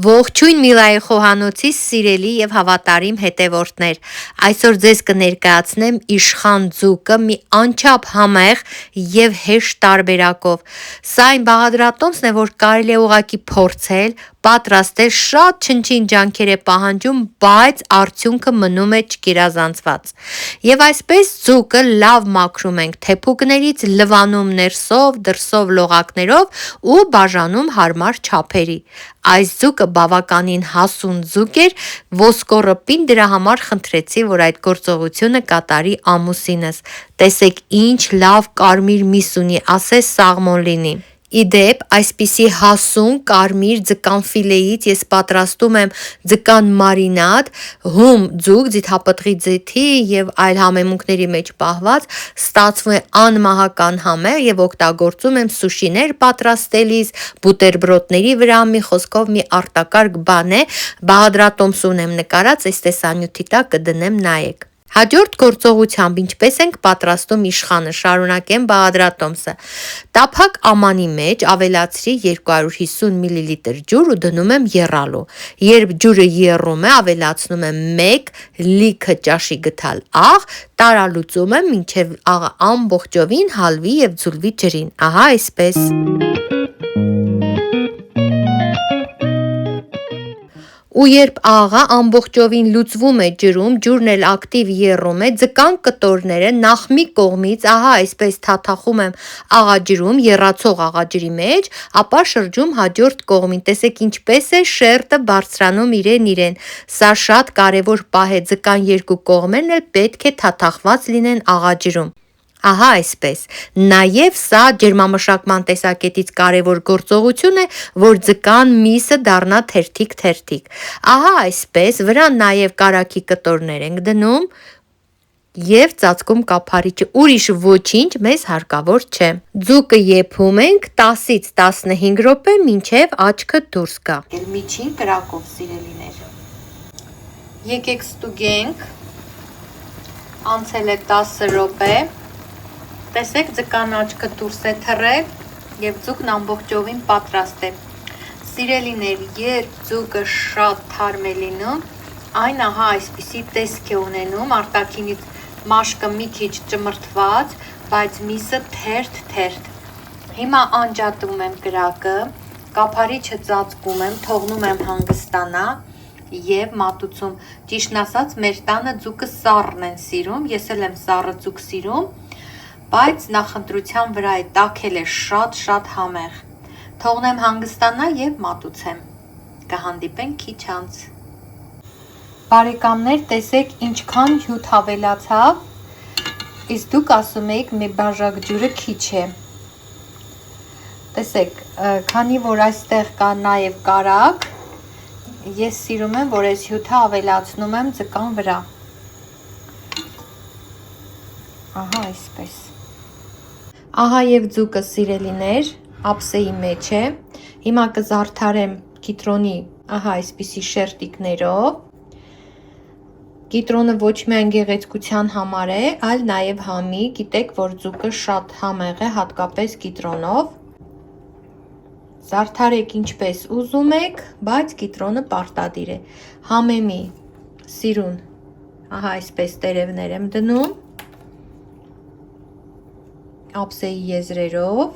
Ողջույն Միլայի խոհանոցի սիրելի եւ հավատարիմ հետևորդներ, այսօր ձեզ կներկայացնեմ իշխան ձուկը մի անչափ համեղ եւ հեշտ տարբերակով։ Սա այն բաղադրատոմսն է, որ կարելի է ուղղակի փորձել, պատրաստել, շատ չնչին ջանքեր է պահանջում, բայց արդյունքը մնում է չգերազանցված։ Եվ այսպես ձուկը լավ մաքրում ենք թեփուկներից, լվանում ներսով, դրսով լողակներով ու բաժանում հարմար չափերի։ Այս ձուկը բավականին հասուն ձուկ էր, ոսկորրպին դրա համար խնդրեցի, որ այդ գործողությունը կատարի ամուսինս։ Տեսեք ինչ լավ կարմիր միս ունի, ասես սաղմոն լինի։ Իդեպ, այսպիսի հասուն կարմիր ձկան ֆիլեից ես պատրաստում եմ ձկան մարինադ, հում ձուկ, ձիթապտղի ձիթի եւ այլ համեմունքների մեջ պահված, ստացվում է անմահական համեղ եւ օգտագործում եմ սուշիներ պատրաստելիս, բուտերբրոդների վրա, մի խոսքով մի արտակարգ բան է, բաղադրատոմս ունեմ նկարած, այս տեսանյութի տակ կդնեմ, նայեք։ Հաջորդ գործողությամբ ինչպես ենք պատրաստում իշխանը, շարունակեմ բաղադրատոմսը։ Տափակ ամանի մեջ ավելացրի 250 մլ ջուր ու դնում եմ եռալու։ Երբ ջուրը եռում է, ավելացնում եմ 1 լիքը ճաշի գթալ աղ, տարալուծում եմ մինչև աղը ամբողջովին հալվի եւ ձուլվի ջրին։ Ահա այսպես։ Ու երբ աղը ամբողջովին լուծվում է ջրում, ջուրն էլ ակտիվ եռում է, ձկան կտորները նախ մի կողմից, ահա այսպես թաթախում եմ աղաջրում, եռացող աղաջրի մեջ, ապա շրջում հաջորդ կողմին, տեսեք ինչպես է շերտը բարձրանում իրեն, սա շատ կարևոր պահ է, ձկան երկու կողմերն էլ պետք է թաթախված լինեն աղաջրում։ Ահա այսպես, նաև սա ջերմամշակման տեսակետից կարևոր գործողություն է, որ ձկան միսը դառնա թերթիկ։ Ահա այսպես, վրան նաև կարագի կտորներ ենք դնում և ծածկում կափարիչը, ուրիշ ոչինչ մեզ հարկավոր չէ։ Ձուկը եփում ենք 10-ից 15 րոպե, մինչև աչքը դուրս գա։ Միջին կրակով, սիրելիներ։ Եկեք ստուգենք, անցել է 10 րոպե, տեսեք ձկան աչքը դուրս է թռել և ձուկն ամբողջովին պատրաստ է։ Սիրելիներ, երբ ձուկը շատ թարմ է լինում, այն ահա այսպիսի տեսք է ունենում, արտաքինից մաշկը մի քիչ ճմրթված, բայց միսը թերթ։ Հիմա անջատում եմ կրակը, կափարիչը ծածկում եմ, թողնում եմ հանգստանա և մատուցում։ Ճիշտն ասած, մեր տանը ձուկը սառն են սիրում, ես էլ եմ սառը ձուկ սիրում, բայց նախընտրության վրա է, տաքել է շատ համեղ։ Թողնեմ հանգստանա և մատուցեմ։ Կհանդիպենք քիչ անց։ Բարեկամներ, տեսեք ինչքան հյութ ավելացավ, իսկ դուք ասում եք մի բաժակ ջուրը քիչ է։ Տեսեք, քանի որ այստեղ կա նաև կարագ, ես սիրում եմ, որ այս հյութը ավելացնում եմ ձկան վրա։ Ահա այսպես։ Ահա և ձուկը, սիրելիներ, ափսեի մեջ է, հիմա կզարդարեմ կիտրոնի ահա այսպիսի շերտիկներով, կիտրոնը ոչ միայն գեղեցկության համար է, այլ նաև համի, գիտեք, որ ձուկը շատ համեղ է, հատկապես կիտրոնով, զարդարեք ինչպես ուզում եք, բայց կիտրոնը պարտադիր է, համեմի, սիրուն, ահա այսպես տերևներ եմ դնում, ափսեի եզրերով,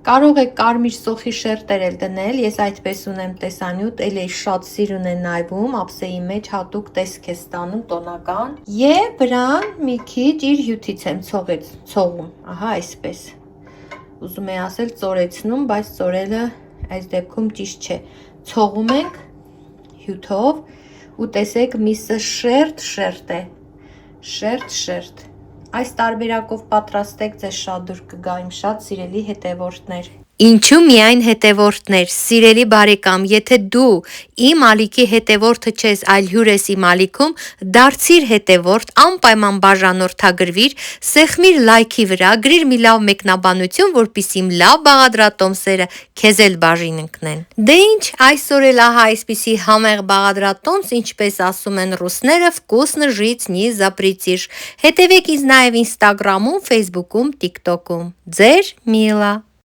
կարող եք կարմիր սոխի շերտեր էլ դնել, ես այդպես ունեմ տեսանյութ, էլ է շատ սիրուն է նայվում, ափսեի մեջ հատուկ տեսք է ստանում տոնական, և վրան մի քիչ իր հյութից եմ ցողում, ահա այսպես, ուզում եմ ասել ծորեցնում, բայց ծորելը այս դեպքում ճիշտ չէ, ցողում ենք հյութով ու տեսեք միսը շերտ է, շերտ, այս տարբերակով պատրաստեք, ձեզ շատ դուր կգա իմ շատ սիրելի հետևորդներ։ Ինչու միայն հետևորդներ, սիրելի բարեկամ, եթե դու իմ ալիքի հետևորդը չես, այլ հյուր ես իմ ալիքում, դարձիր հետևորդ, անպայման բաժանորդագրվիր, սեղմիր լայքի վրա, գրիր մի լավ մեկնաբանություն, որպեսզի իմ լավ բաղադրատոմսերը քեզ էլ բաժին ընկնեն։ Դե ինչ, այսօր էլ ահա այսպիսի համեղ բաղադրատոմս, ինչպես ասում են ռուսները, վկուսնը ժիծ նի զապրետիր։ Հետևեք ինձ նաև Instagram-ում, Facebook-ում, TikTok-ում։ Ձեր Միլա։